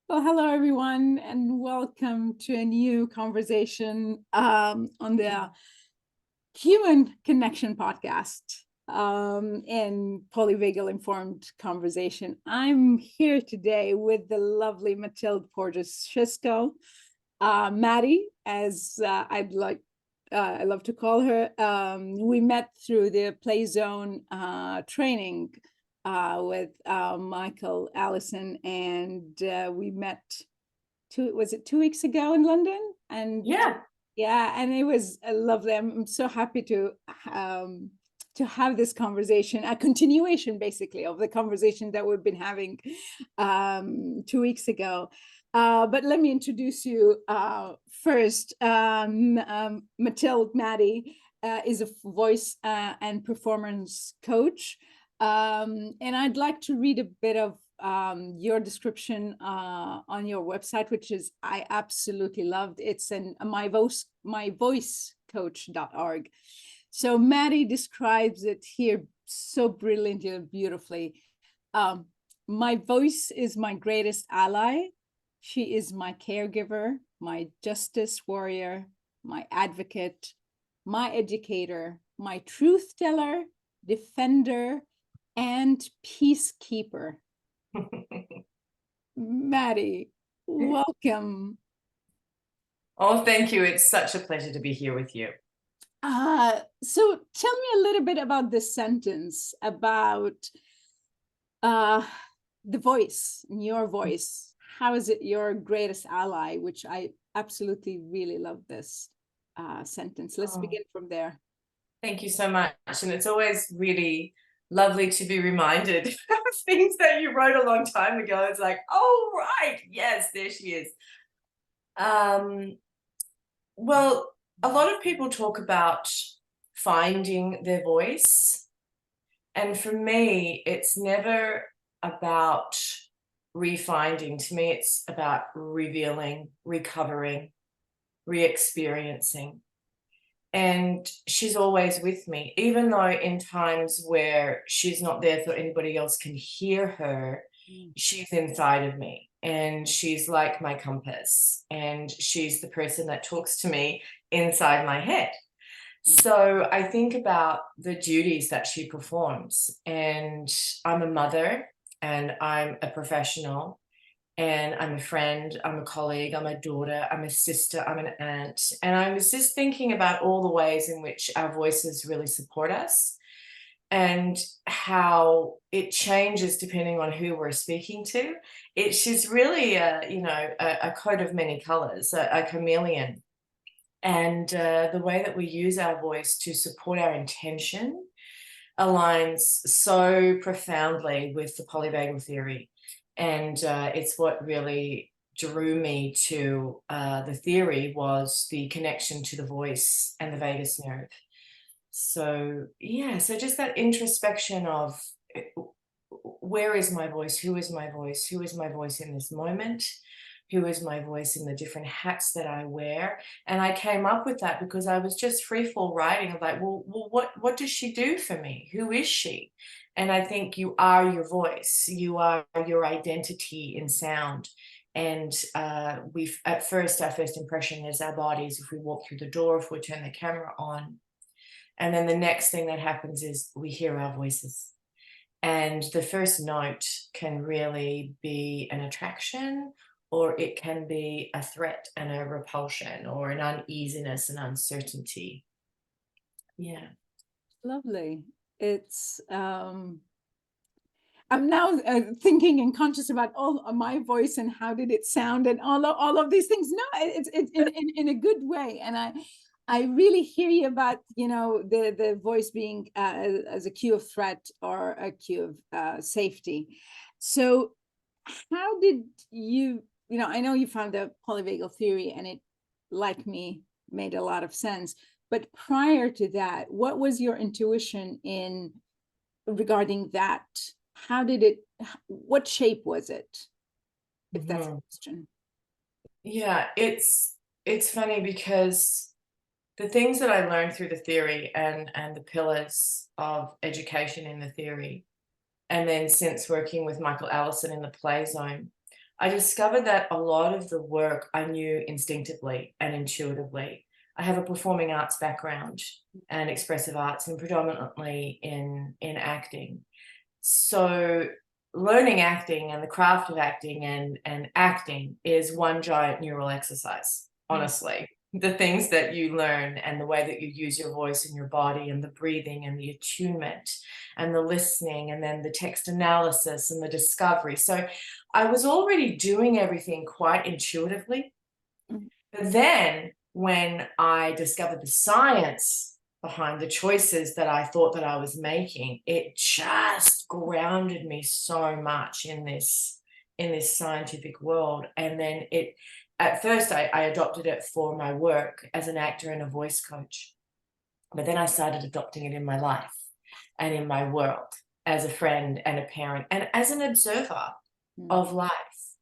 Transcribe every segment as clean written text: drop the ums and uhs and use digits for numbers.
Well, hello everyone, and welcome to a new conversation on the Human Connection podcast in Polyvagal-Informed conversation. I'm here today with the lovely Mathilde Porges Shisko, Maddie, as I love to call her. We met through the Play Zone training with Michael Allison, and we met was it 2 weeks ago in London? And Yeah. yeah, and it was lovely. I'm so happy to have this conversation, a continuation basically of the conversation that we've been having 2 weeks ago. But let me introduce you first. Mathilde Maddie is a voice and performance coach. And I'd like to read a bit of your description on your website, which is I absolutely loved. It's myvoicecoach.org. So Maddie describes it here so brilliantly and beautifully. My voice is my greatest ally. She is my caregiver, my justice warrior, my advocate, my educator, my truth teller, defender, and peacekeeper. Maddie, welcome. Oh, thank you. It's such a pleasure to be here with you. So tell me a little bit about this sentence about the voice, your voice. How is it your greatest ally? Which I absolutely really love this sentence. Let's begin from there. Thank you so much. And it's always really lovely to be reminded of things that you wrote a long time ago. It's like, oh, right. Yes, there she is. Well, a lot of people talk about finding their voice. And for me, it's never about refinding. To me, it's about revealing, recovering, re-experiencing. And she's always with me, even though in times where she's not there so anybody else can hear her, she's inside of me. And she's like my compass. And she's the person that talks to me inside my head. So I think about the duties that she performs. And I'm a mother, and I'm a professional, and I'm a friend, I'm a colleague, I'm a daughter, I'm a sister, I'm an aunt. And I was just thinking about all the ways in which our voices really support us and how it changes depending on who we're speaking to. She's really a coat of many colors, a chameleon. And the way that we use our voice to support our intention aligns so profoundly with the polyvagal theory. And it's what really drew me to the theory was the connection to the voice and the vagus nerve. So yeah, so just that introspection of where is my voice? Who is my voice? Who is my voice in this moment? Who is my voice in the different hats that I wear? And I came up with that because I was just free fall writing of like, well, what does she do for me? Who is she? And I think you are your voice. You are your identity in sound. And our first impression is our bodies. If we walk through the door, if we turn the camera on, and then the next thing that happens is we hear our voices. And the first note can really be an attraction, or it can be a threat and a repulsion, or an uneasiness and uncertainty. Yeah. Lovely. It's I'm now thinking and conscious about all my voice and how did it sound and all of these things. No, it's in a good way, and I really hear you about the voice being as a cue of threat or a cue of safety. So, how did you I know you found the polyvagal theory, and it, like me, made a lot of sense. But prior to that, what was your intuition in regarding that? How did it, what shape was it? If that's a question. Yeah, it's funny because the things that I learned through the theory and the pillars of education in the theory, and then since working with Michael Allison in the Play Zone, I discovered that a lot of the work I knew instinctively and intuitively. I have a performing arts background and expressive arts, and predominantly in acting. So learning acting and the craft of acting and acting is one giant neural exercise, honestly. The things that you learn and the way that you use your voice and your body and the breathing and the attunement and the listening and then the text analysis and the discovery. So I was already doing everything quite intuitively. But then when I discovered the science behind the choices that I thought that I was making, it just grounded me so much in this scientific world. And then at first I adopted it for my work as an actor and a voice coach, but then I started adopting it in my life and in my world as a friend and a parent and as an observer of life.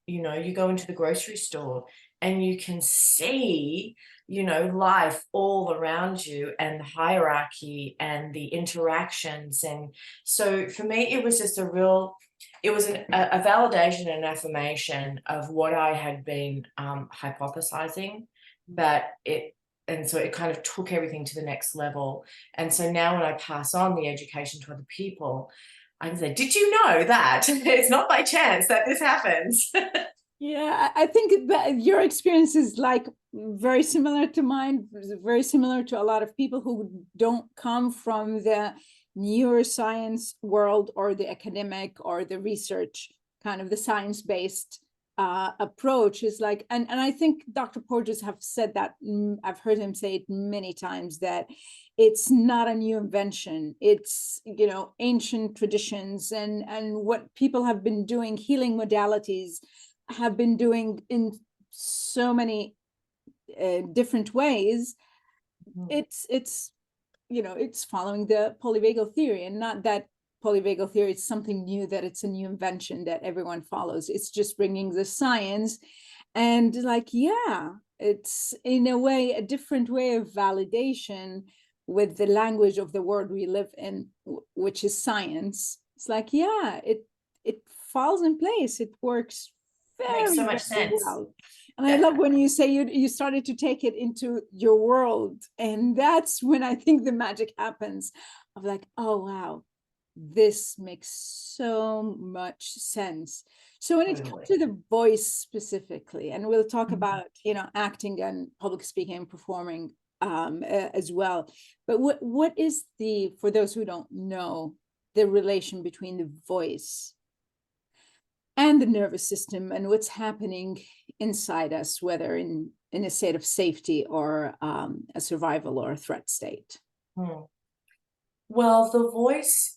You know, you go into the grocery store and you can see, you know, life all around you and the hierarchy and the interactions. And so for me, it was just it was a validation and affirmation of what I had been hypothesizing, and so it kind of took everything to the next level. And so now when I pass on the education to other people, I can say, did you know that it's not by chance that this happens? Yeah, I think that your experience is like very similar to mine, very similar to a lot of people who don't come from the neuroscience world or the academic or the research, kind of the science-based approach is like, and I think Dr. Porges have said that, I've heard him say it many times, that it's not a new invention. It's, you know, ancient traditions and what people have been doing, healing modalities have been doing in so many different ways. It's you know, it's following the polyvagal theory, and not that polyvagal theory is something new, that it's a new invention that everyone follows. It's just bringing the science and like, yeah, it's in a way a different way of validation with the language of the world we live in, which is science. It's like, yeah, it falls in place. It works Makes so very, much very sense. well. And I love when you say you started to take it into your world. And that's when I think the magic happens of like, oh, wow, this makes so much sense. So when it comes to the voice specifically, and we'll talk about, you know, acting and public speaking and performing as well. But what is for those who don't know, the relation between the voice and the nervous system and what's happening inside us, whether in a state of safety or a survival or a threat state? Well, the voice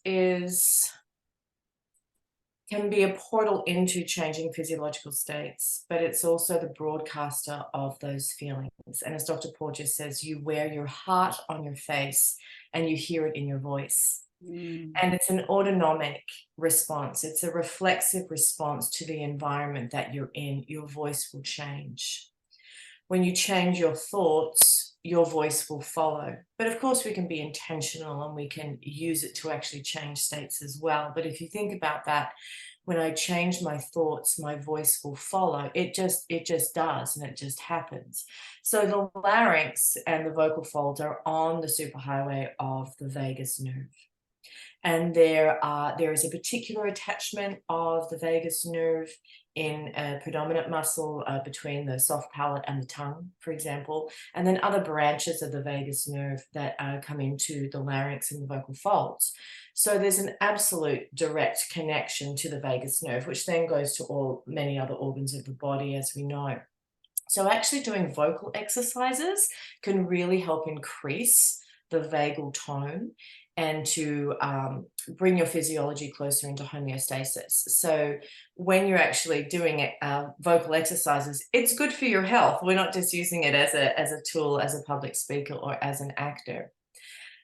can be a portal into changing physiological states, but it's also the broadcaster of those feelings. And as Dr. Porges says, you wear your heart on your face and you hear it in your voice. And it's an autonomic response. It's a reflexive response to the environment that you're in. Your voice will change. When you change your thoughts, your voice will follow. But of course, we can be intentional and we can use it to actually change states as well. But if you think about that, when I change my thoughts, my voice will follow. It just does, and it just happens. So the larynx and the vocal folds are on the superhighway of the vagus nerve. And there is a particular attachment of the vagus nerve in a predominant muscle between the soft palate and the tongue, for example, and then other branches of the vagus nerve that come into the larynx and the vocal folds. So there's an absolute direct connection to the vagus nerve, which then goes to many other organs of the body, as we know. So actually doing vocal exercises can really help increase the vagal tone and to bring your physiology closer into homeostasis. So when you're actually doing vocal exercises, it's good for your health. We're not just using it as a tool, as a public speaker or as an actor.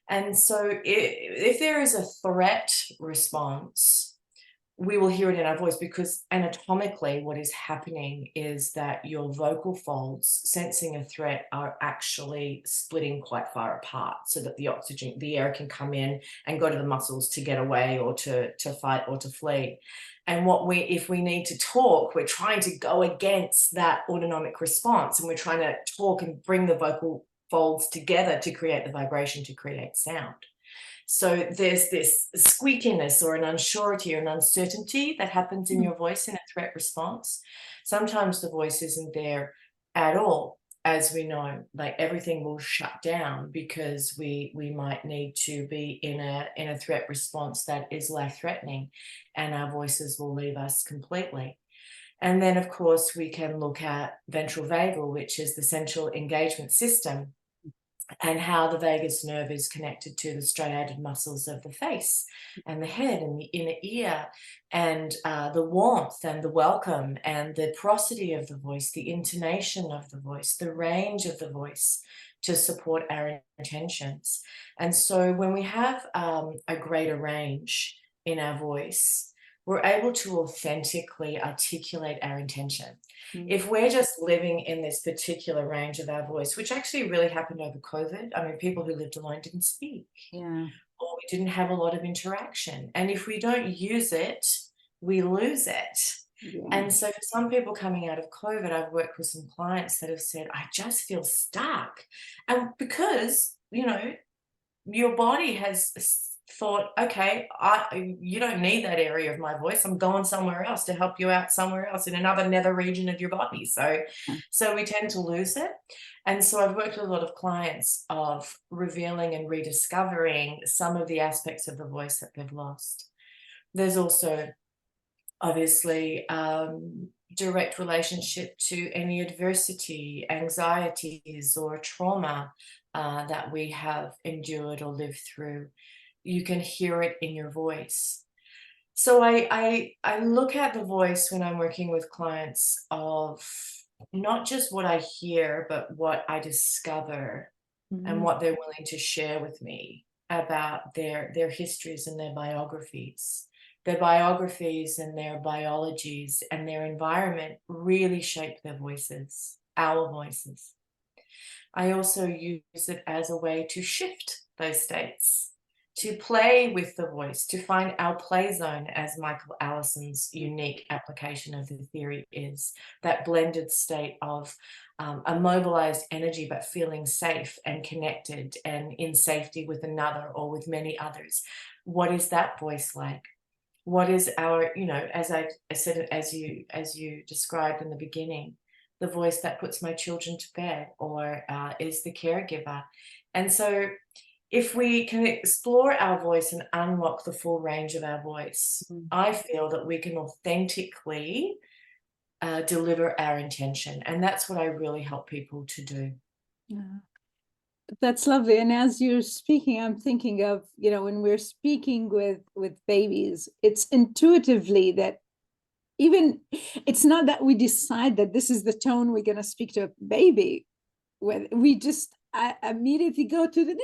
And so if there is a threat response, we will hear it in our voice, because anatomically what is happening is that your vocal folds, sensing a threat, are actually splitting quite far apart so that the air can come in and go to the muscles to get away or to fight or to flee. And if we need to talk, we're trying to go against that autonomic response, and we're trying to talk and bring the vocal folds together to create the vibration, to create sound. So there's this squeakiness or an unsurety or an uncertainty that happens in your voice in a threat response. Sometimes the voice isn't there at all, as we know, like everything will shut down because we might need to be in a threat response that is life-threatening, and our voices will leave us completely. And then, of course, we can look at ventral vagal, which is the central engagement system, and how the vagus nerve is connected to the striated muscles of the face and the head and the inner ear, and the warmth and the welcome and the prosody of the voice, the intonation of the voice, the range of the voice to support our intentions. And so when we have a greater range in our voice, we're able to authentically articulate our intention. If we're just living in this particular range of our voice, which actually really happened over COVID, I mean, people who lived alone didn't speak, or we didn't have a lot of interaction. And if we don't use it, we lose it. And so for some people coming out of COVID, I've worked with some clients that have said, I just feel stuck. And because, you know, your body has thought, okay, you don't need that area of my voice. I'm going somewhere else to help you out somewhere else in another nether region of your body. So we tend to lose it. And so I've worked with a lot of clients of revealing and rediscovering some of the aspects of the voice that they've lost. There's also obviously direct relationship to any adversity, anxieties, or trauma that we have endured or lived through. You can hear it in your voice. So I look at the voice when I'm working with clients of not just what I hear, but what I discover and what they're willing to share with me about their histories and their biographies. Their biographies and their biologies and their environment really shape their voices, our voices. I also use it as a way to shift those states, to play with the voice, to find our play zone, as Michael Allison's unique application of the theory is, that blended state of a mobilized energy, but feeling safe and connected and in safety with another or with many others. What is that voice like? What is our, you know, as I said, as you described in the beginning, the voice that puts my children to bed, or is the caregiver. And so if we can explore our voice and unlock the full range of our voice, I feel that we can authentically deliver our intention. And that's what I really help people to do. Yeah. That's lovely. And as you're speaking, I'm thinking of, you know, when we're speaking with babies, it's intuitively that even, it's not that we decide that this is the tone we're going to speak to a baby. When we just immediately go to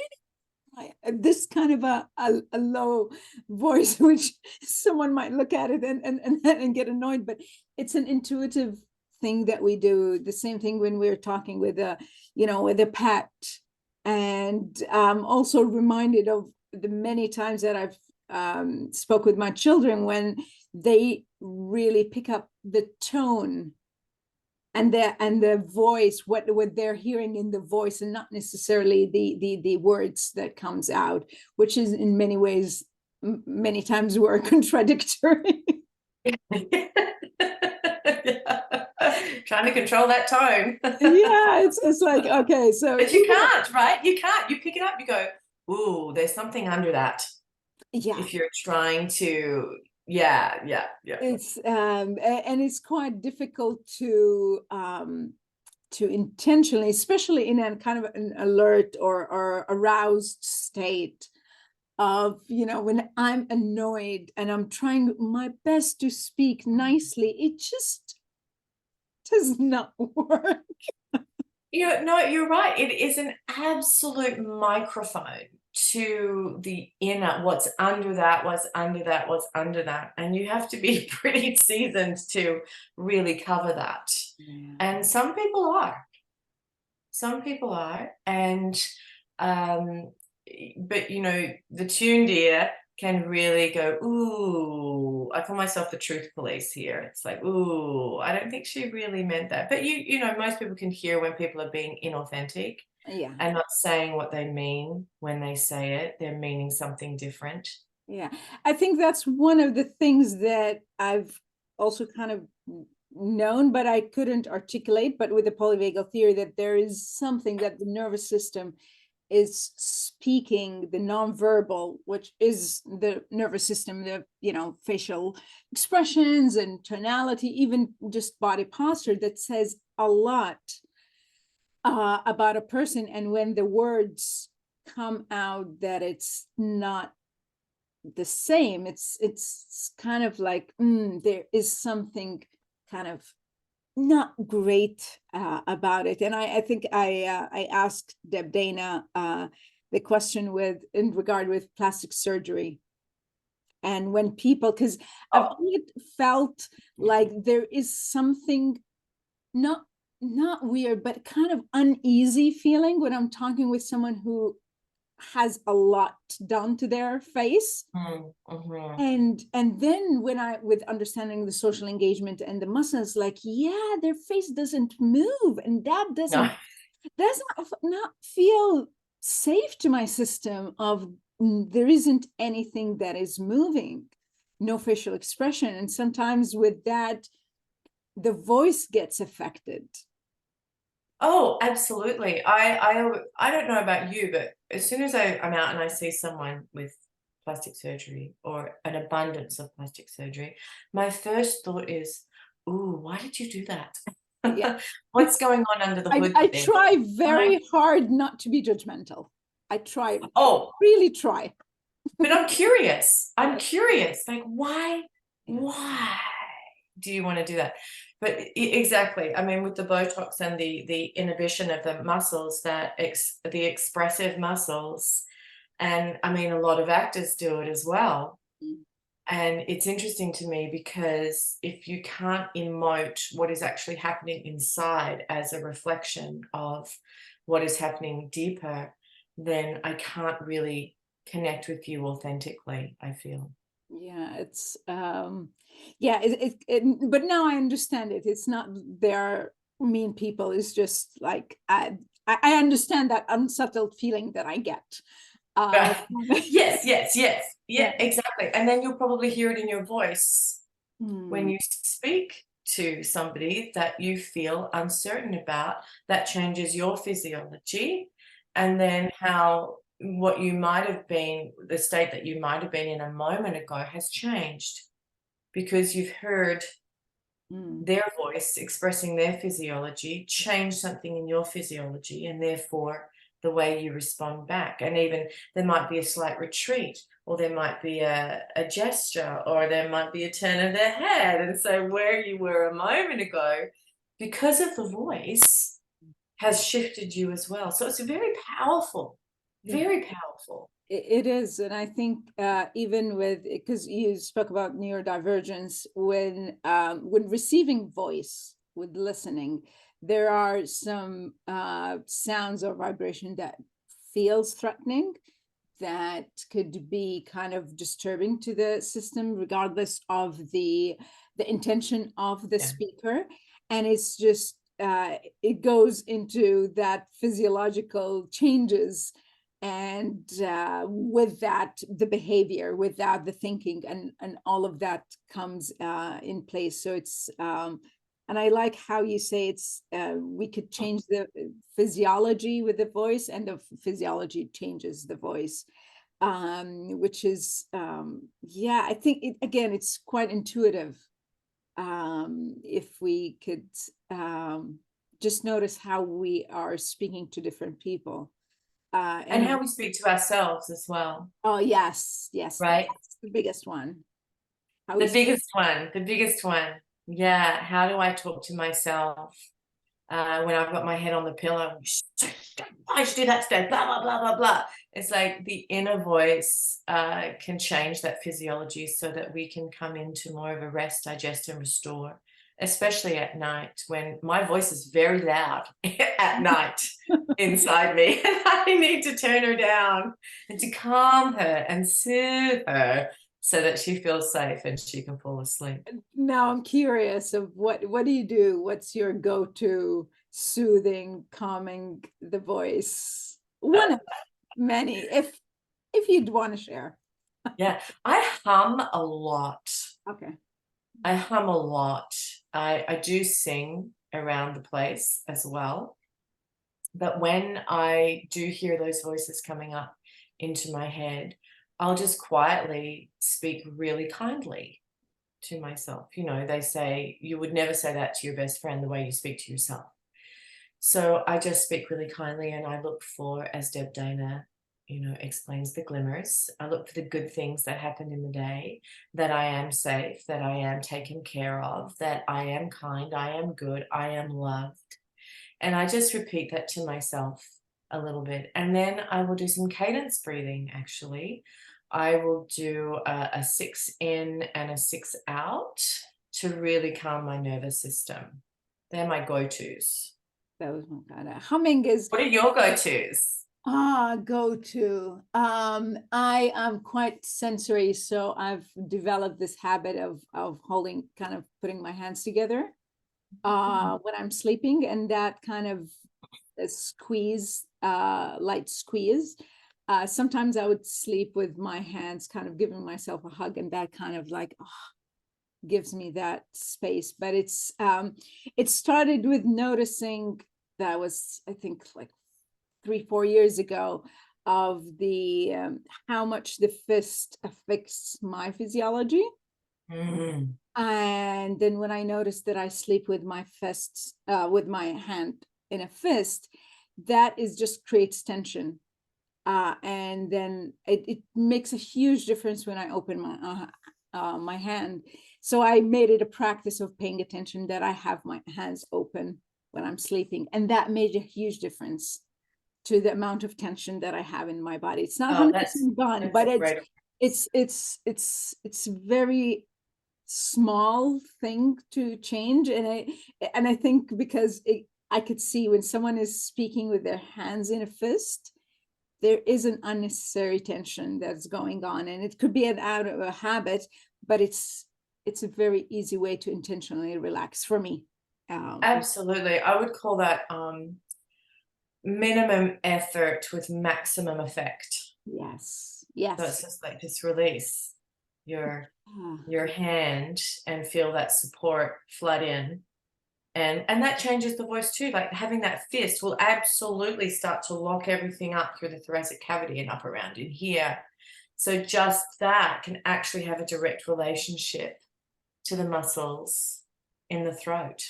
this kind of a low voice, which someone might look at it and get annoyed, but it's an intuitive thing that we do. The same thing when we're talking with with a pet. And also reminded of the many times that I've spoke with my children when they really pick up the tone and the voice, what they're hearing in the voice, and not necessarily the words that comes out, which is in many ways, many times were contradictory. Trying to control that tone. Yeah, it's like, okay, so but you can't, right? You can't. You pick it up, you go, ooh, there's something under that. Yeah, if you're trying to, yeah. It's and it's quite difficult to intentionally, especially in a kind of an alert or aroused state of, when I'm annoyed and I'm trying my best to speak nicely, it just does not work. No, you're right. It is an absolute microphone to the inner, what's under that, what's under that, what's under that. And you have to be pretty seasoned to really cover that. Yeah. And some people are. Some people are. And but you know, the tuned ear can really go, ooh, I call myself the truth police here. It's like, ooh, I don't think she really meant that. But you know, most people can hear when people are being inauthentic Yeah. and not saying what they mean when they say it. They're meaning something different. Yeah. I think that's one of the things that I've also kind of known, but I couldn't articulate, but with the polyvagal theory, that there is something that the nervous system is speaking, the nonverbal, which is the nervous system, the, you know, facial expressions and tonality, even just body posture, that says a lot about a person. And when the words come out that it's not the same, it's kind of like there is something kind of not great about it. And I think I asked Deb Dana the question in regard with plastic surgery, and when people, because I've always felt like there is something not weird, but kind of uneasy feeling when I'm talking with someone who has a lot done to their face. And then when I, with understanding the social engagement and the muscles, like, yeah, their face doesn't move, and that does not feel safe to my system of there isn't anything that is moving, no facial expression. And sometimes with that, the voice gets affected. Oh, absolutely. I don't know about you, but as soon as I'm out and I see someone with plastic surgery or an abundance of plastic surgery, my first thought is, ooh, why did you do that? Yeah. What's going on under the hood I there? try very hard not to be judgmental. I try, really try. But I'm curious. I'm curious. Like, why do you want to do that? But exactly. I mean, with the Botox and the inhibition of the muscles, that the expressive muscles, and I mean, a lot of actors do it as well. And it's interesting to me because if you can't emote what is actually happening inside as a reflection of what is happening deeper, then I can't really connect with you authentically, I feel. Yeah, it's yeah, but now I understand it. It's not they're mean people. It's just like I understand that unsettled feeling that I get. Yes. Yeah, Yeah. exactly. And then you'll probably hear it in your voice when Hmm. you speak to somebody that you feel uncertain about. That changes your physiology, and then how what you might have been, the state that you might have been in a moment ago has changed because you've heard their voice expressing their physiology change something in your physiology, and therefore the way you respond back. And even there might be a slight retreat, or there might be a gesture, or there might be a turn of their head. And so where you were a moment ago, because of the voice, has shifted you as well. So it's very powerful, very powerful. It is, and I think even with, because you spoke about neurodivergence, when receiving voice, with listening, there are some sounds or vibration that feels threatening, that could be kind of disturbing to the system, regardless of the intention of the speaker. And it's just it goes into that physiological changes, and with that the behavior, with that the thinking, and all of that comes in place. So it's and I like how you say it's we could change the physiology with the voice, and the physiology changes the voice, which is yeah, I think again it's quite intuitive. If we could just notice how we are speaking to different people. And how we speak to ourselves as well. Oh, yes, Right? that's the biggest one. The biggest one. Yeah. How do I talk to myself? When I've got my head on the pillow, why should do that today? Blah, blah, blah, blah, blah. It's like the inner voice can change that physiology so that we can come into more of a rest, digest, and restore, especially at night when my voice is very loud at night inside me. And I need to turn her down and to calm her and soothe her so that she feels safe and she can fall asleep. Now I'm curious of what do you do? What's your go-to soothing, calming the voice? One of many, if you'd want to share. Yeah, I hum a lot. Okay. I hum a lot. I do sing around the place as well. But when I do hear those voices coming up into my head, I'll just quietly speak really kindly to myself. You know, they say you would never say that to your best friend the way you speak to yourself. So I just speak really kindly, and I look for, as Deb Dana, you know, explains, the glimmers. I look for the good things that happen in the day, that I am safe, that I am taken care of, that I am kind, I am good, I am loved. And I just repeat that to myself a little bit. And then I will do some cadence breathing, actually. I will do a 6 in and a 6 out to really calm my nervous system. They're my go-tos. That was my kind of humming is. What are your go-tos? Go-to. I am quite sensory, so I've developed this habit of holding, kind of putting my hands together when I'm sleeping, and that kind of squeeze, light squeeze. Sometimes I would sleep with my hands kind of giving myself a hug, and that kind of like gives me that space. But it started with noticing that was, I think, like 3-4 years ago, of the how much the fist affects my physiology. Mm-hmm. And then when I noticed that I sleep with my fist, with my hand in a fist, that is just creates tension. And then it makes a huge difference when I open my hand. So I made it a practice of paying attention that I have my hands open when I'm sleeping. And that made a huge difference to the amount of tension that I have in my body. It's not 100% gone, but it's very small thing to change. And I think because I could see when someone is speaking with their hands in a fist, there is an unnecessary tension that's going on, and it could be an out of a habit, but it's a very easy way to intentionally relax for me. Absolutely. I would call that minimum effort with maximum effect. Yes. So it's just like, just release your hand and feel that support flood in. And that changes the voice too. Like having that fist will absolutely start to lock everything up through the thoracic cavity and up around in here. So just that can actually have a direct relationship to the muscles in the throat.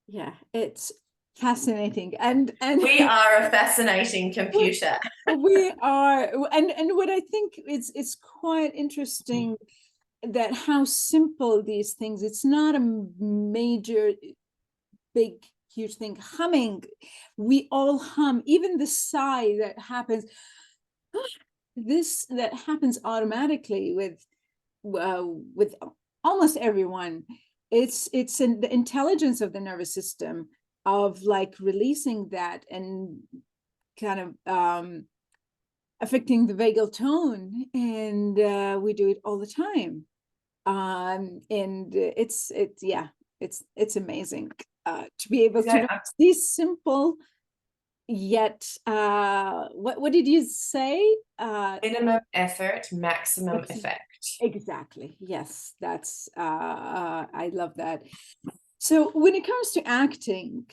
Yeah, it's fascinating. And we are a fascinating computer. We are. And what I think it's quite interesting that how simple these things, it's not a major, big, huge thing. Humming, we all hum, even the sigh that happens, that happens automatically with almost everyone. It's in the intelligence of the nervous system of like releasing that and kind of affecting the vagal tone, and we do it all the time. And it's amazing to be able to know these simple yet what did you say? Minimum effort, maximum effect. Exactly. Yes, that's I love that. So when it comes to acting,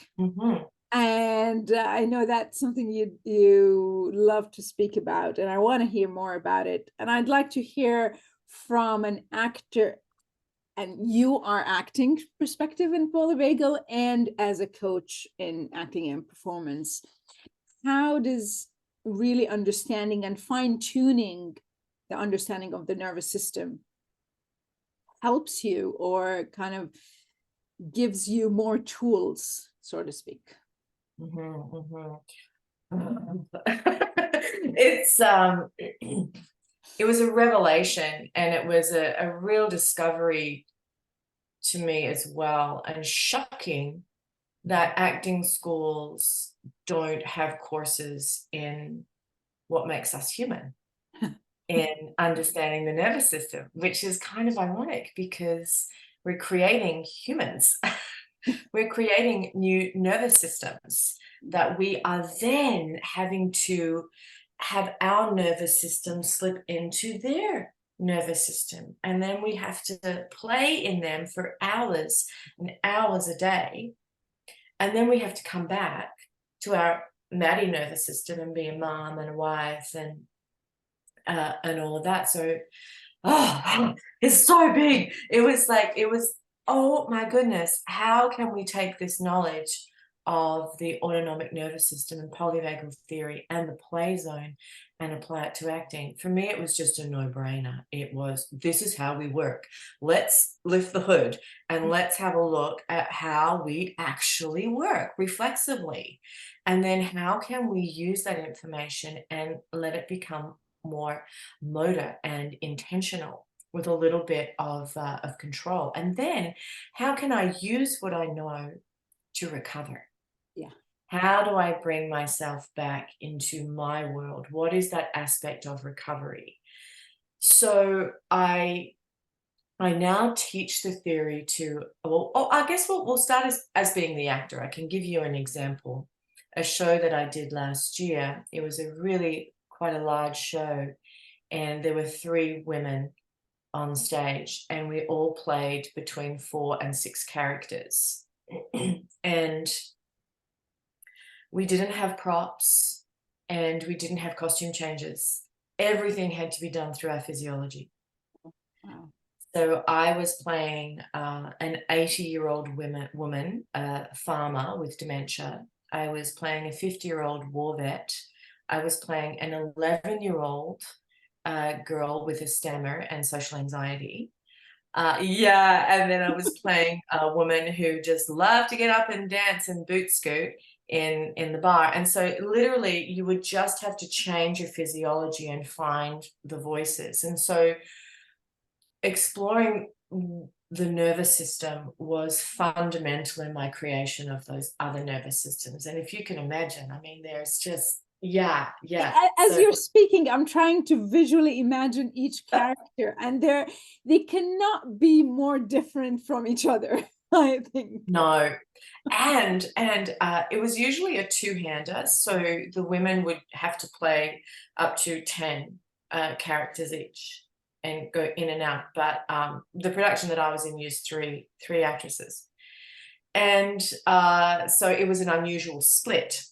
and I know that's something you love to speak about, and I want to hear more about it. And I'd like to hear from an actor, and you are acting perspective in Polyvagal, and as a coach in acting and performance. How does really understanding and fine-tuning the understanding of the nervous system helps you, or kind of gives you more tools, so to speak. It's it was a revelation, and it was a real discovery to me as well, and shocking that acting schools don't have courses in what makes us human, in understanding the nervous system, which is kind of ironic because we're creating humans. We're creating new nervous systems that we are then having to have our nervous system slip into their nervous system. And then we have to play in them for hours and hours a day. And then we have to come back to our Maddie nervous system and be a mom and a wife and all of that. So, oh, it's so big. It was, oh my goodness, how can we take this knowledge of the autonomic nervous system and polyvagal theory and the play zone and apply it to acting? For me, it was just a no-brainer. It was, this is how we work. Let's lift the hood and let's have a look at how we actually work reflexively. And then how can we use that information and let it become more motor and intentional with a little bit of control? And then how can I use what I know to recover? Yeah. How do I bring myself back into my world? What is that aspect of recovery? So I now teach the theory to, well, I guess we'll start as being the actor. I can give you an example. A show that I did last year, it was a really quite a large show, and there were 3 women on stage, and we all played between 4 and 6 characters. And we didn't have props, and we didn't have costume changes. Everything had to be done through our physiology. Wow. So I was playing an 80-year-old woman, a farmer with dementia. I was playing a 50-year-old war vet. I was playing an 11-year-old girl with a stammer and social anxiety. Yeah, and then I was playing a woman who just loved to get up and dance and boot scoot in the bar. And so literally you would just have to change your physiology and find the voices. And so exploring the nervous system was fundamental in my creation of those other nervous systems. And if you can imagine, I mean, there's just, yeah. As you're speaking, I'm trying to visually imagine each character, and they cannot be more different from each other, I think. No. And it was usually a 2-hander, so the women would have to play up to 10 characters each and go in and out. But the production that I was in used three actresses. And so it was an unusual split.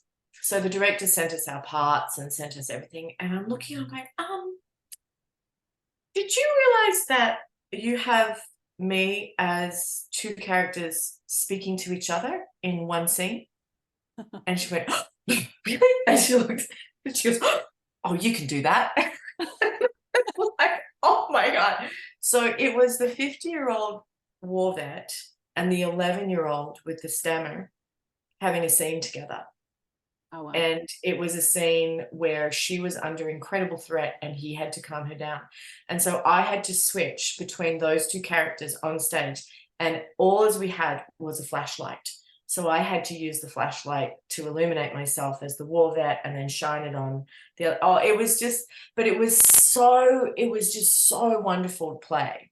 So the director sent us our parts and sent us everything. And I'm looking, I'm going, did you realize that you have me as 2 characters speaking to each other in one scene? And she went, oh, really? And she looked, and she goes, oh, you can do that. Like, oh my God. So it was the 50-year-old war vet and the 11-year-old with the stammer having a scene together. Oh, wow. And it was a scene where she was under incredible threat and he had to calm her down. And so I had to switch between those 2 characters on stage, and all as we had was a flashlight. So I had to use the flashlight to illuminate myself as the war vet and then shine it on the other. Oh, it was just, but it was just so wonderful to play.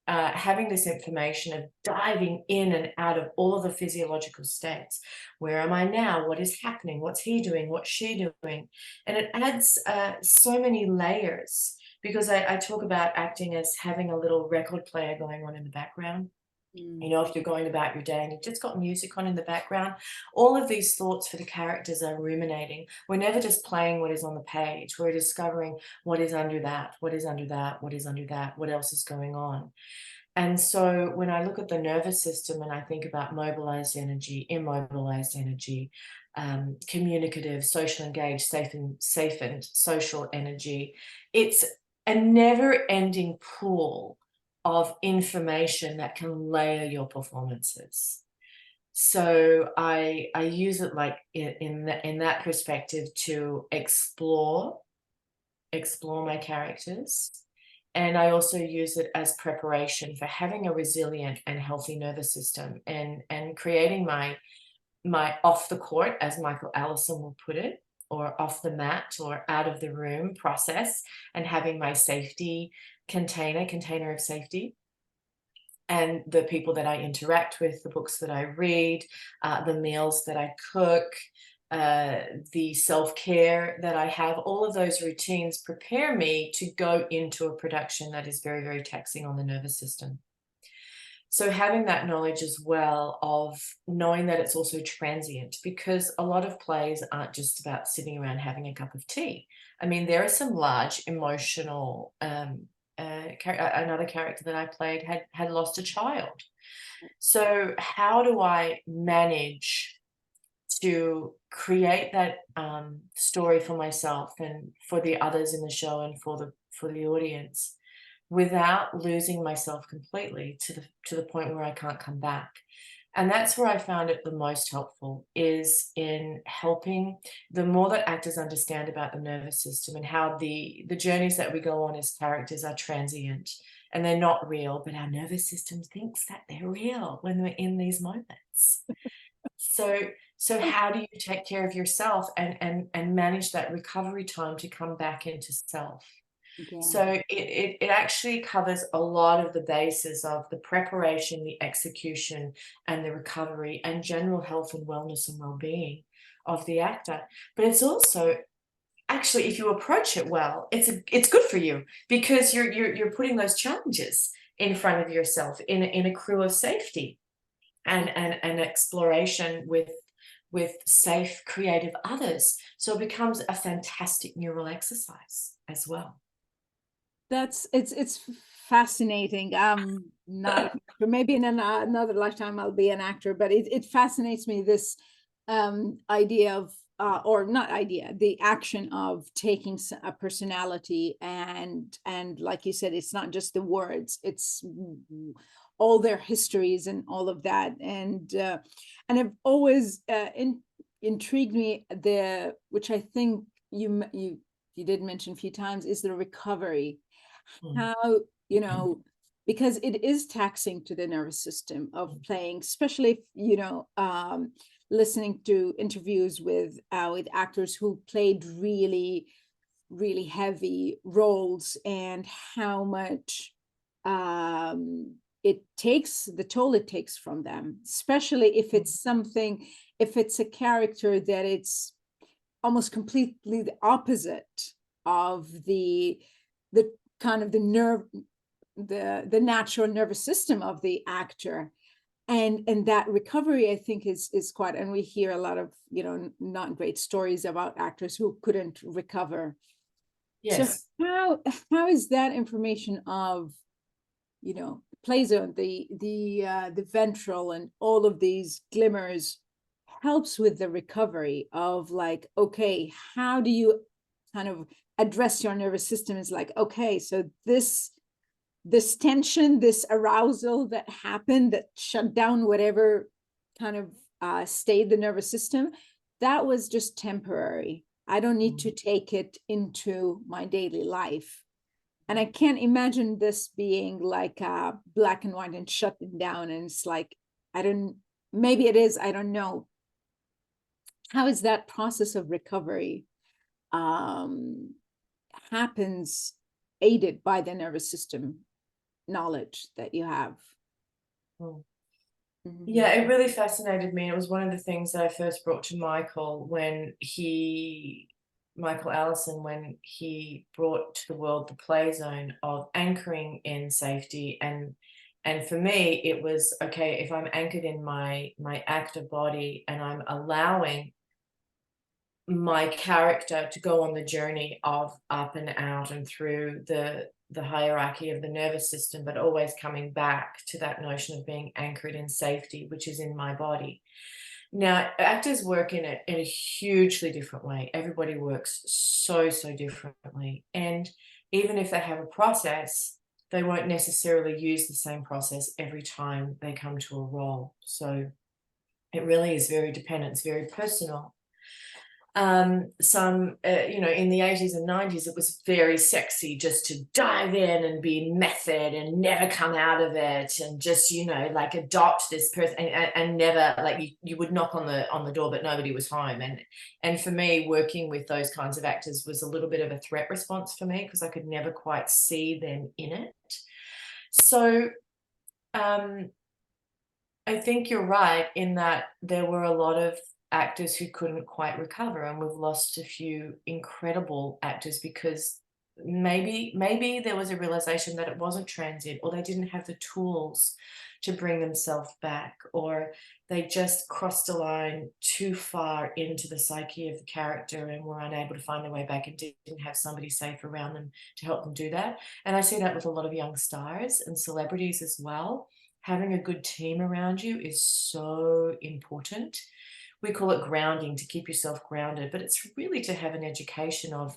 Having this information of diving in and out of all of the physiological states. Where am I now? What is happening? What's he doing? What's she doing? And it adds so many layers, because I talk about acting as having a little record player going on in the background. You know, if you're going about your day and you've just got music on in the background, all of these thoughts for the characters are ruminating. We're never just playing what is on the page. We're discovering what is under that, what is under that, what is under that, what else is going on. And so when I look at the nervous system and I think about mobilized energy, immobilized energy, communicative, social engaged, safe and social energy, it's a never-ending pool of information that can layer your performances. So I use it like in that perspective to explore my characters. And I also use it as preparation for having a resilient and healthy nervous system, and creating my off the court, as Michael Allison will put it, or off the mat or out of the room process, and having my safety container of safety, and the people that I interact with, the books that I read, the meals that I cook, the self-care that I have. All of those routines prepare me to go into a production that is very, very taxing on the nervous system. So having that knowledge as well, of knowing that it's also transient, because a lot of plays aren't just about sitting around having a cup of tea. I mean, there are some large emotional, another character that I played had lost a child. So how do I manage to create that story for myself and for the others in the show and for the audience, without losing myself completely to the point where I can't come back? And that's where I found it the most helpful, is in helping. The more that actors understand about the nervous system and how the journeys that we go on as characters are transient and they're not real, but our nervous system thinks that they're real when we're in these moments. So how do you take care of yourself and manage that recovery time to come back into self? Yeah. So it actually covers a lot of the bases of the preparation, the execution, and the recovery, and general health and wellness and well-being of the actor. But it's also, actually, if you approach it well, it's good for you, because you're putting those challenges in front of yourself in a crew of safety and exploration with safe, creative others. So it becomes a fantastic neural exercise as well. It's fascinating. Not maybe in another lifetime I'll be an actor, but it fascinates me, this idea of or not idea, the action of taking a personality and like you said, it's not just the words, it's all their histories and all of that. And I've always intrigued me, which I think you did mention a few times, is the recovery. How, because it is taxing to the nervous system of playing, especially if, listening to interviews with actors who played really, really heavy roles, and how much it takes, the toll it takes from them, especially if it's something, if it's a character that it's almost completely the opposite of the kind of the natural nervous system of the actor. And that recovery, I think, is quite, and we hear a lot of not great stories about actors who couldn't recover. Yes. So how is that information of play zone, the ventral, and all of these glimmers helps with the recovery of, like, okay, how do you kind of address your nervous system? Is like, okay, so this tension, this arousal that happened, that shut down whatever kind of stayed the nervous system, that was just temporary. I don't need to take it into my daily life. And I can't imagine this being like black and white and shutting down. And it's like, maybe it is, I don't know. How is that process of recovery happens, aided by the nervous system knowledge that you have? Yeah, it really fascinated me. It was one of the things that I first brought to Michael Michael Allison, when he brought to the world the play zone of anchoring in safety. And for me, it was, okay, if I'm anchored in my actor body and I'm allowing my character to go on the journey of up and out and through the hierarchy of the nervous system, but always coming back to that notion of being anchored in safety, which is in my body. Now, actors work in a hugely different way. Everybody works so differently. And even if they have a process, they won't necessarily use the same process every time they come to a role. So it really is very dependent. It's very personal. Some, you know, in the 80s and 90s, it was very sexy just to dive in and be method and never come out of it, and just, you know, like adopt this person, and never, like, you would knock on the door, but nobody was home. And for me, working with those kinds of actors was a little bit of a threat response for me, because I could never quite see them in it. So I think you're right in that there were a lot of actors who couldn't quite recover, and we've lost a few incredible actors because maybe there was a realization that it wasn't transient, or they didn't have the tools to bring themselves back, or they just crossed a line too far into the psyche of the character and were unable to find their way back, and didn't have somebody safe around them to help them do that. And I see that with a lot of young stars and celebrities as well. Having a good team around you is so important. We call it grounding, to keep yourself grounded, but it's really to have an education of,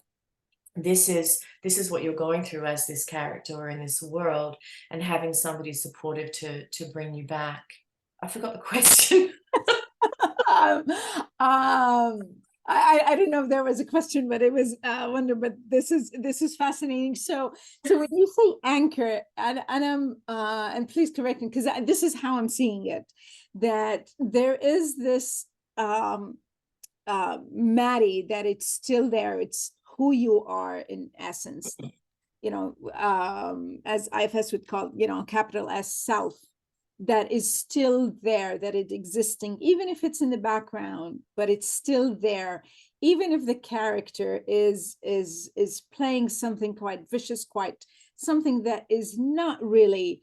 this is what you're going through as this character or in this world, and having somebody supportive to bring you back. I forgot the question. um, I don't know if there was a question, but it was wonder. But this is fascinating. So when you say anchor, and please correct me, because this is how I'm seeing it, that there is this Maddie, that it's still there. It's who you are in essence. You know, as IFS would call, you know, capital S, self, that is still there, that it's existing, even if it's in the background, but it's still there, even if the character is playing something quite vicious, quite something that is not really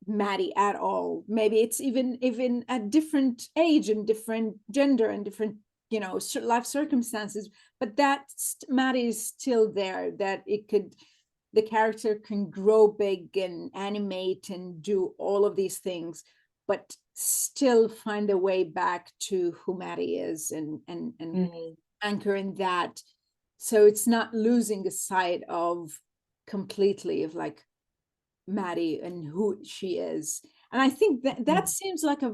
Maddie at all. Maybe it's even at different age and different gender and different, you know, life circumstances, but that Maddie is still there, that the character can grow big and animate and do all of these things, but still find a way back to who Maddie is, and anchor in that. So it's not losing the sight of completely of like Maddie and who she is. And I think that seems like a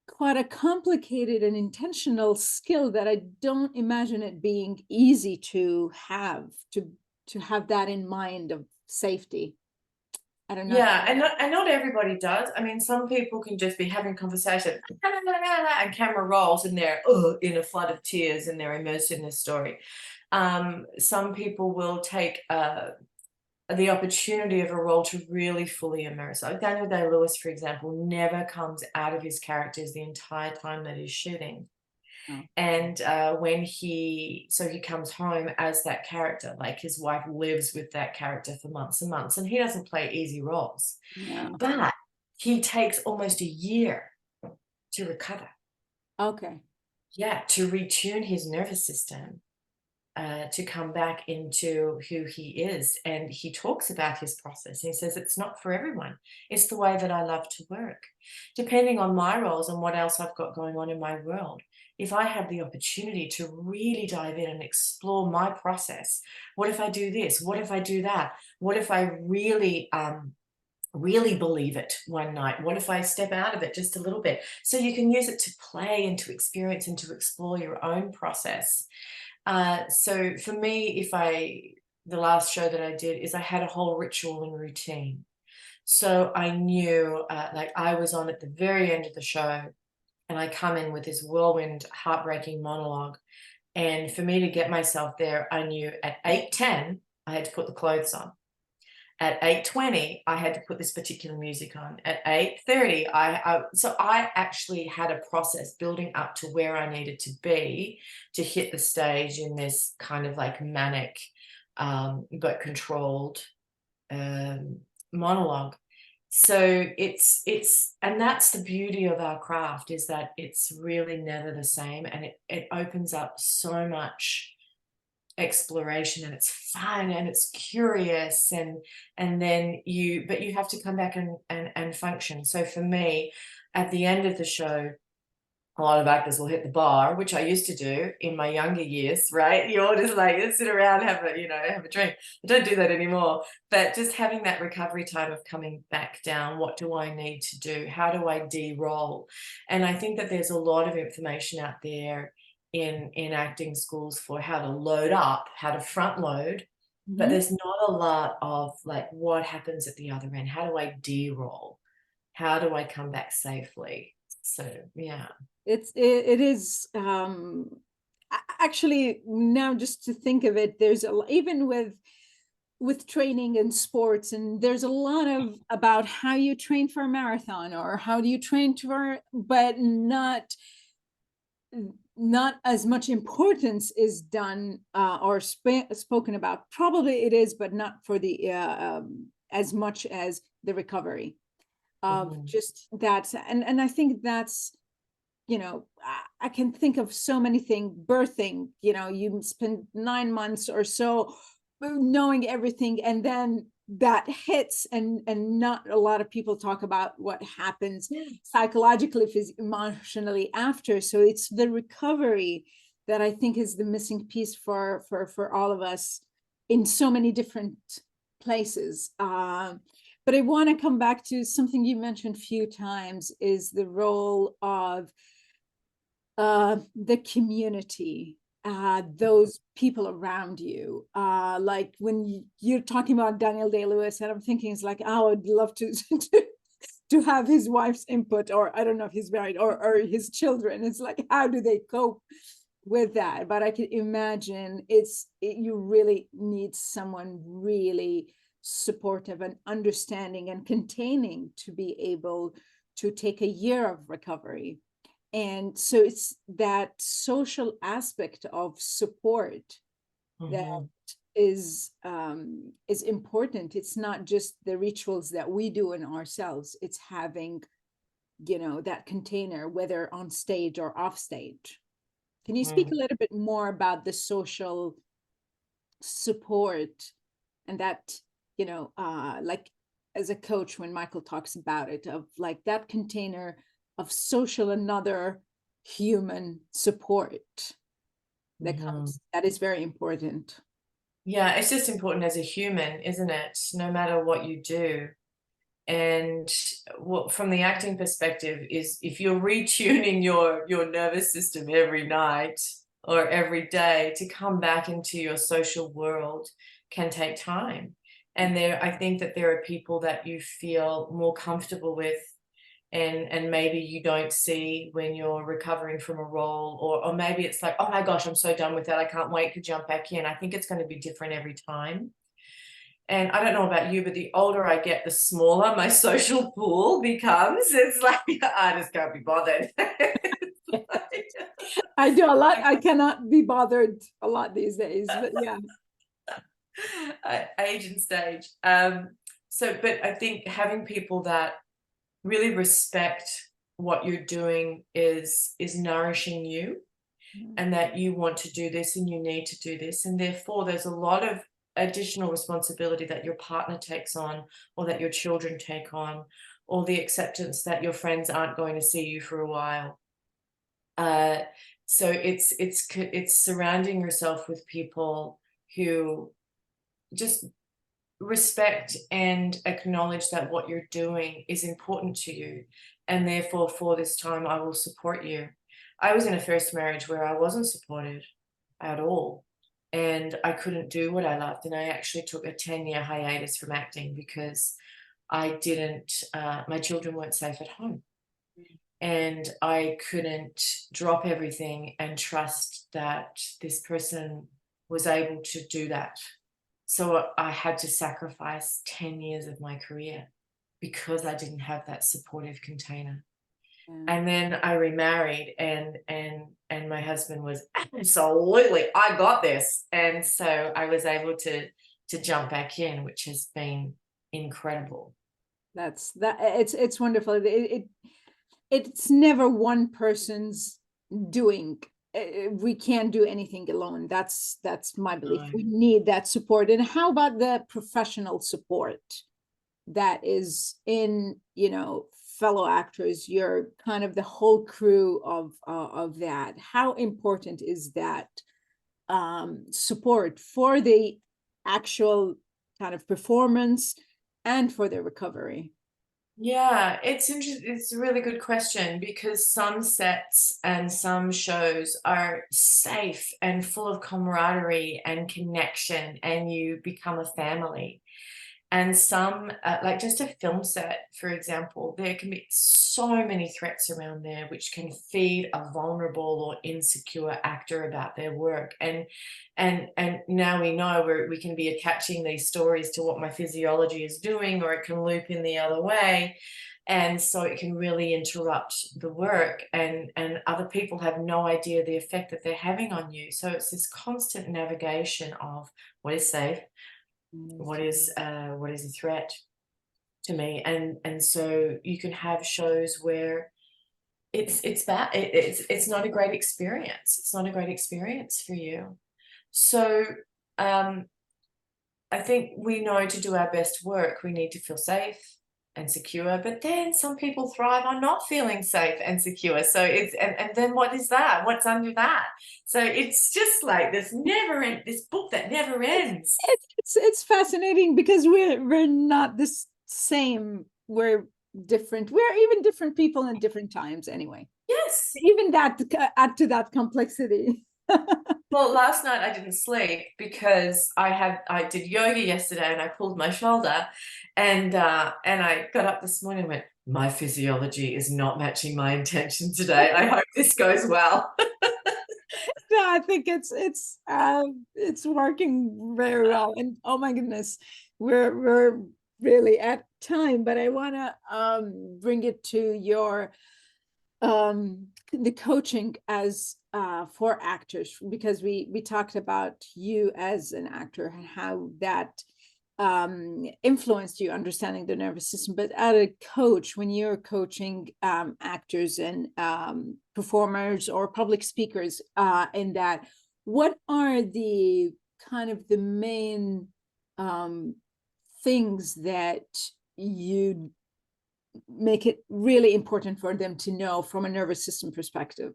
quite a complicated and intentional skill that I don't imagine it being easy to have that in mind of safety. I don't know. Yeah, and not everybody does. I mean, some people can just be having conversation and camera rolls and they're in a flood of tears and they're immersed in this story. Some people will take the opportunity of a role to really fully immerse. Like Daniel Day-Lewis, for example, never comes out of his characters the entire time that he's shooting. Oh. And when he comes home as that character, like his wife lives with that character for months and months, and he doesn't play easy roles. Yeah. But he takes almost a year to recover. Okay. Yeah, to retune his nervous system, to come back into who he is. And he talks about his process. He says, it's not for everyone. It's the way that I love to work. Depending on my roles and what else I've got going on in my world, if I have the opportunity to really dive in and explore my process, what if I do this? What if I do that? What if I really believe it one night? What if I step out of it just a little bit? So you can use it to play and to experience and to explore your own process. So for me, the last show that I did is I had a whole ritual and routine. So I knew, like I was on at the very end of the show and I come in with this whirlwind, heartbreaking monologue. And for me to get myself there, I knew at 8:10, I had to put the clothes on. At 8:20, I had to put this particular music on. At 8:30, so I actually had a process building up to where I needed to be to hit the stage in this kind of like manic, but controlled monologue. So and that's the beauty of our craft, is that it's really never the same, and it opens up so much exploration, and it's fun and it's curious, and then you have to come back and function. So for me, at the end of the show, a lot of actors will hit the bar, which I used to do in my younger years, right? You all just like sit around, have a drink. I don't do that anymore. But just having that recovery time of coming back down, what do I need to do? How do I de-roll? And I think that there's a lot of information out there in acting schools for how to load up, how to front load, but there's not a lot of like what happens at the other end. How do I de-roll? How do I come back safely? So yeah. It is actually, now just to think of it, there's even with training in sports, and there's a lot of about how you train for a marathon or how do you train for, but not as much importance is done or spoken about. Probably it is, but not for the as much as the recovery of just that. And I think that's, I can think of so many things. Birthing, you spend 9 months or so knowing everything, and then that hits, and not a lot of people talk about what happens psychologically, emotionally after. So it's the recovery that I think is the missing piece for all of us in so many different places. But I want to come back to something you mentioned a few times, is the role of the community, those people around you. Like when you're talking about Daniel Day-Lewis, and I'm thinking, it's like, oh, I'd love to to have his wife's input, or I don't know if he's married, or his children. It's like, how do they cope with that? But I can imagine you really need someone really supportive and understanding and containing to be able to take a year of recovery. And so it's that social aspect of support that is important. It's not just the rituals that we do in ourselves. It's having, that container, whether on stage or off stage. Can you speak a little bit more about the social support, and that, like as a coach, when Michael talks about it, of like that container of social, another human support that comes, that is very important. Yeah, it's just important as a human, isn't it? No matter what you do. And what, from the acting perspective, is if you're retuning your nervous system every night or every day, to come back into your social world can take time. And I think that there are people that you feel more comfortable with, and maybe you don't see when you're recovering from a role, or maybe it's like, oh my gosh, I'm so done with that, I can't wait to jump back in. I think it's going to be different every time. And I don't know about you, but the older I get, the smaller my social pool becomes. It's like, I just can't be bothered. I do a lot. I cannot be bothered a lot these days, but yeah. Age and stage. But I think having people that really respect what you're doing is nourishing you, and that you want to do this and you need to do this, and therefore there's a lot of additional responsibility that your partner takes on, or that your children take on, or the acceptance that your friends aren't going to see you for a while. So it's surrounding yourself with people who just respect and acknowledge that what you're doing is important to you, and therefore for this time I will support you. I was in a first marriage where I wasn't supported at all, and I couldn't do what I loved, and I actually took a 10-year hiatus from acting because I didn't my children weren't safe at home, and I couldn't drop everything and trust that this person was able to do that. So I had to sacrifice 10 years of my career because I didn't have that supportive container. And then I remarried, and my husband was absolutely, I got this. And so I was able to jump back in, which has been incredible. It's wonderful. It's never one person's doing. We can't do anything alone. That's my belief. We need that support. And how about the professional support that is in, fellow actors, you're kind of the whole crew of that. How important is that support for the actual kind of performance and for the recovery? Yeah, it's interesting. It's a really good question, because some sets and some shows are safe and full of camaraderie and connection, and you become a family. And some, like just a film set, for example, there can be so many threats around there which can feed a vulnerable or insecure actor about their work. And now we know we can be attaching these stories to what my physiology is doing, or it can loop in the other way. And so it can really interrupt the work, and other people have no idea the effect that they're having on you. So it's this constant navigation of what is safe, what is a threat to me. And so you can have shows where it's bad, it's not a great experience, it's not a great experience for you. So I think we know to do our best work we need to feel safe and secure, but then some people thrive on not feeling safe and secure. So it's and then what is that? What's under that? So it's just like this book that never ends. It's fascinating, because we're not the same. We're different. We're even different people in different times anyway. Yes. Even that add to that complexity. Well, last night I didn't sleep because I did yoga yesterday and I pulled my shoulder, and I got up this morning and went, my physiology is not matching my intention today. I hope this goes well. No, I think it's working very well. And oh my goodness, we're really at time, but I want to bring it to your the coaching as for actors, because we talked about you as an actor and how that influenced you understanding the nervous system. But as a coach, when you're coaching actors and performers or public speakers in that, what are the kind of the main things that you make it really important for them to know from a nervous system perspective?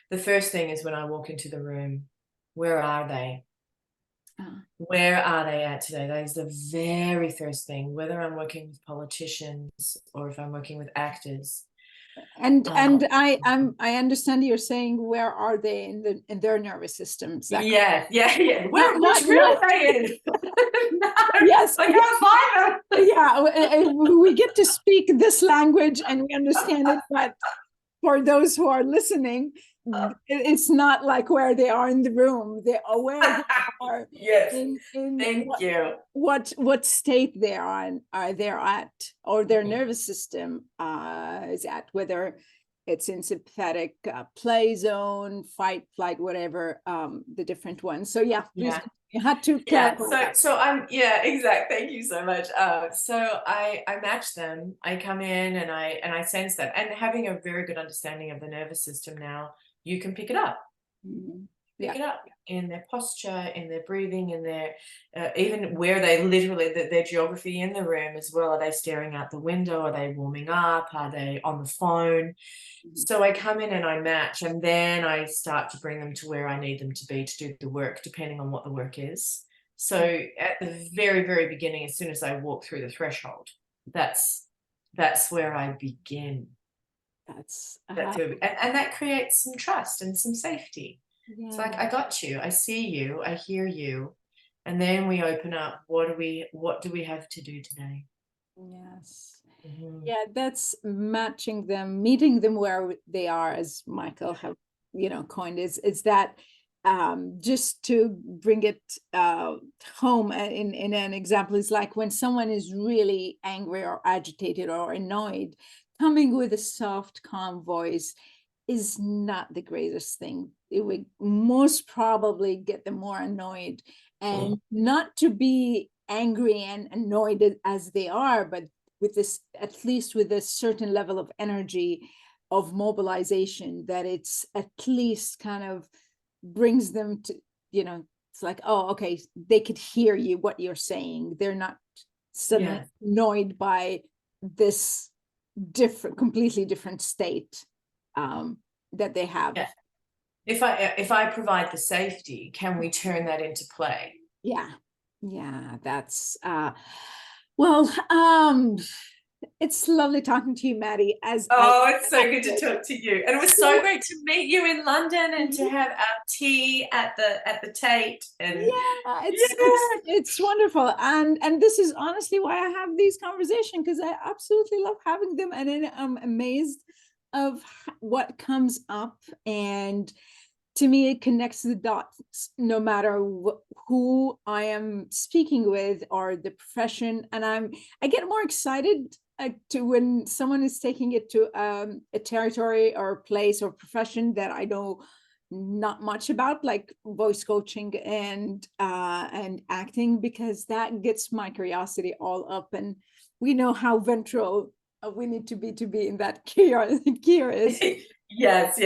The first thing is when I walk into the room, where are they? Uh, Where are they at today? That is the very first thing, whether I'm working with politicians or if I'm working with actors. and I understand you're saying, where are they in their nervous systems? Yeah. Which room not are they in? No, yes, I can't find them. yeah, we get to speak this language and we understand it, but for those who are listening, it's not like where they are in the room. They're aware they are Yes. in Thank you. what state they are they're at, or their nervous system is at, whether it's in sympathetic play zone, fight, flight, whatever, the different ones. So yeah, please, you had to clarify. So I'm exact. Thank you so much. So I match them. I come in and I sense them, and having a very good understanding of the nervous system now, you can pick it up. Pick it up in their posture, in their breathing, in their even where they literally their geography in the room as well. Are they staring out the window? Are they warming up? Are they on the phone? So I come in and I match, and then I start to bring them to where I need them to be to do the work, depending on what the work is. So at the very, very beginning, as soon as I walk through the threshold, that's where I begin. That's and that creates some trust and some safety. It's like, I got you, I see you, I hear you. And then we open up, what do we have to do today? Yes. Yeah, that's matching them, meeting them where they are, as Michael have coined, is that just to bring it home in an example, is like when someone is really angry or agitated or annoyed, coming with a soft, calm voice is not the greatest thing. It would most probably get them more annoyed, and not to be angry and annoyed as they are, but with this, at least with a certain level of energy, of mobilization, that it's at least kind of brings them to, it's like, oh, okay, they could hear you, what you're saying. They're not suddenly annoyed by this completely different state that they have. Yeah. If I provide the safety, can we turn that into play? Yeah. That's well, it's lovely talking to you, Maddie. It's so good to talk to you, and it was so great to meet you in London and to have our tea at the Tate. And yeah, it's wonderful, and this is honestly why I have these conversations, because I absolutely love having them, and then I'm amazed of what comes up, and to me it connects the dots no matter who I am speaking with or the profession, and I get more excited to when someone is taking it to a territory or a place or profession that I know not much about, like voice coaching and acting, because that gets my curiosity all up, and we know how ventral we need to be in that curious. Yes.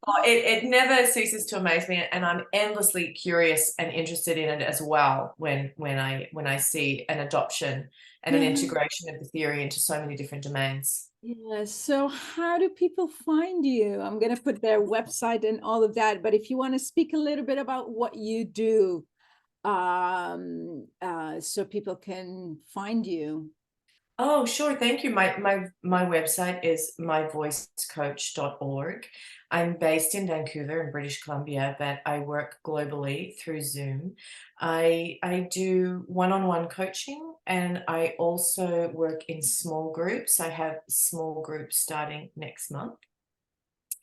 Oh, it never ceases to amaze me, and I'm endlessly curious and interested in it as well when I see an adoption and an integration of the theory into so many different domains. Yeah, so how do people find you? I'm going to put their website and all of that, but if you want to speak a little bit about what you do, so people can find you. Oh, sure. Thank you. My website is myvoicecoach.org. I'm based in Vancouver in British Columbia, but I work globally through Zoom. I do one-on-one coaching, and I also work in small groups. I have small groups starting next month.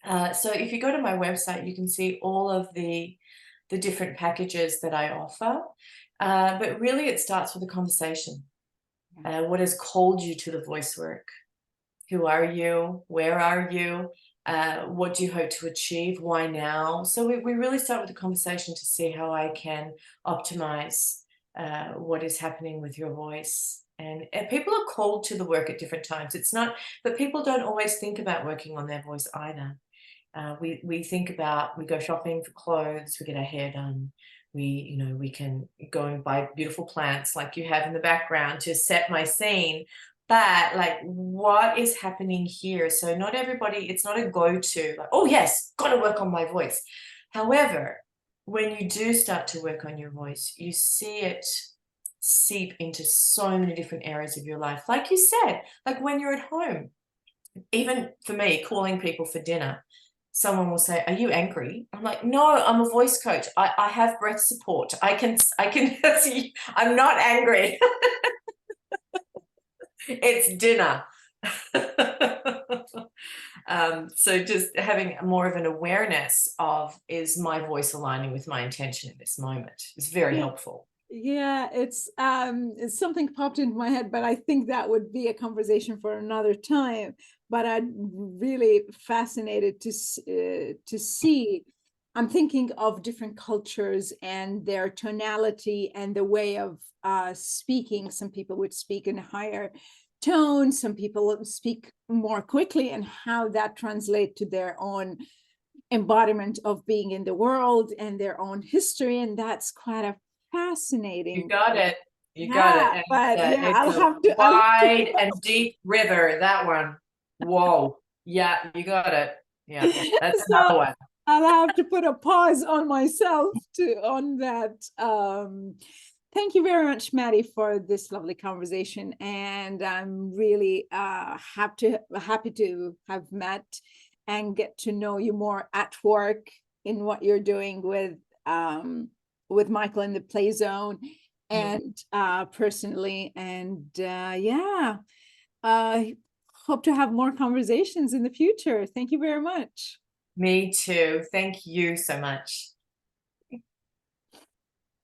So if you go to my website, you can see all of the different packages that I offer. But really, it starts with a conversation. What has called you to the voice work? Who are you? Where are you? What do you hope to achieve? Why now? So we really start with a conversation to see how I can optimize what is happening with your voice. And people are called to the work at different times. It's not, but people don't always think about working on their voice either. We think about, we go shopping for clothes, we get our hair done, we can go and buy beautiful plants like you have in the background to set my scene. But like, what is happening here? So not everybody, it's not a go-to, like, oh yes, got to work on my voice. However, when you do start to work on your voice, you see it seep into so many different areas of your life. Like you said, like when you're at home, even for me, calling people for dinner, someone will say, are you angry? I'm like, no, I'm a voice coach. I have breath support. I can I'm not angry. It's dinner. So just having more of an awareness of, is my voice aligning with my intention in this moment, is very helpful. Yeah, it's something popped into my head, but I think that would be a conversation for another time. But I'm really fascinated to see. I'm thinking of different cultures and their tonality and the way of speaking. Some people would speak in a higher tone, some people would speak more quickly, and how that translates to their own embodiment of being in the world and their own history. And that's quite a fascinating. You got it. You got it. And, but yeah, it's a wide and deep river, that one. Whoa. Yeah, you got it. Yeah, that's another one. I'll have to put a pause on myself on that. Thank you very much, Maddie, for this lovely conversation. And I'm really happy to have met and get to know you more at work in what you're doing with Michael in the Play Zone, and personally. And hope to have more conversations in the future. Thank you very much. Me too. Thank you so much.